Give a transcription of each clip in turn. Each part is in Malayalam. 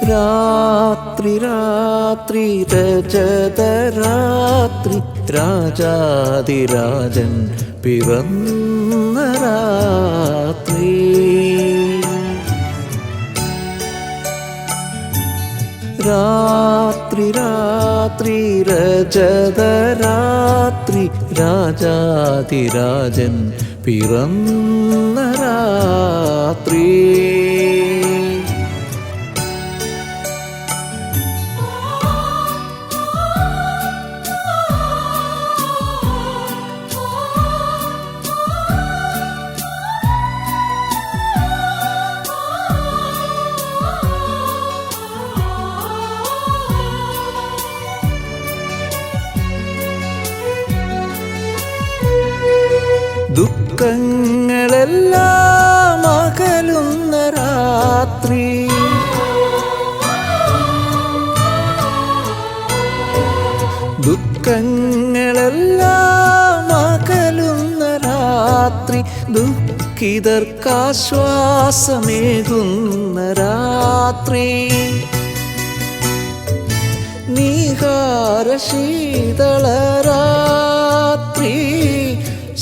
രാത്രി രാത്രി രജതരാത്രി രാജാതിരാജൻ പിറന്ന രാത്രി. രാത്രി രാത്രി രജതരാത്രി രാജാതിരാജൻ പിറന്ന രാത്രി. ദുഃഖങ്ങളെല്ലാം അകലുന്ന രാത്രി. ദുഃഖങ്ങളെല്ലാം അകലുന്ന രാത്രി. ദുഃഖിതർക്കാശ്വാസമേകുന്ന രാത്രി. നീഹാരശീതള രാത്രി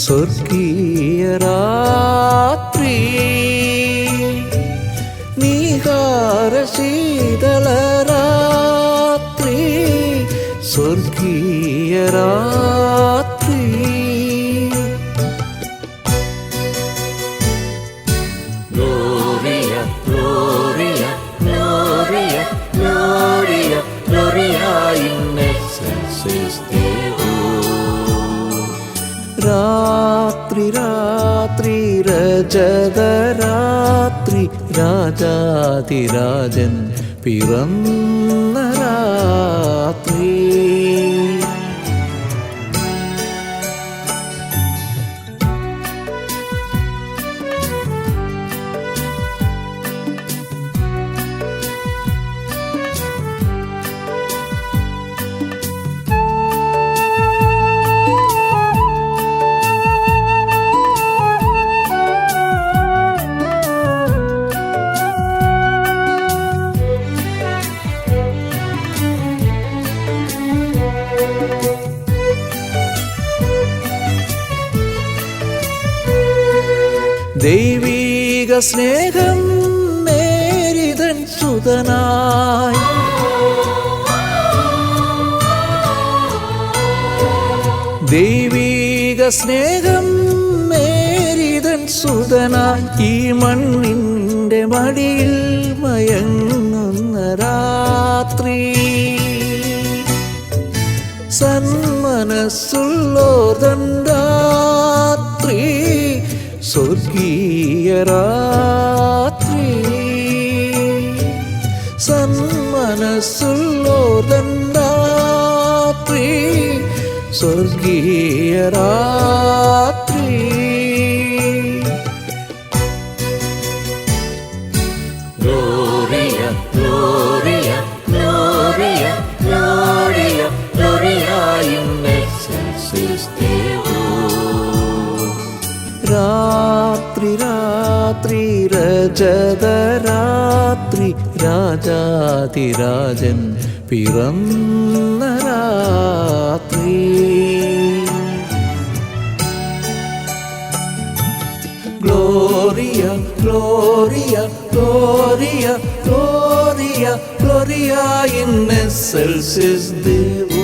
സ്വർഗീയ രാത്രി. നീഹാരശീതള രാത്രി സ്വർഗീയ രാത്രി. Gloria, Gloria, Gloria, Gloria, Gloria in excelsis Deo. രാത്രി രാത്രി രജതരാത്രി രാജാതിരാജൻ പിറന്ന രാത്രി. ദൈവീക സ്നേഹം മേരിതൻ സുതനായി. ദൈവീക സ്നേഹം മേരിതൻ സുതനായി ഈ മണ്ണിൻ്റെ മടിയിൽ മയങ്ങുന്ന രാത്രി. സന്മനസ്സുള്ളോർതൻ രാത്രി സ്വർഗീയ രാത്രി. സന്മനസ്സുള്ളോർതൻ രാത്രി സ്വർഗീയ രാത്രി. Gloria, Gloria, Gloria, Gloria, Gloria in excelsis Deo. രാത്രി രാത്രി രജതരാത്രി രാജാതിരാജൻ പിറന്ന രാത്രി. Gloria, Gloria, Gloria, Gloria, Gloria in excelsis Deo.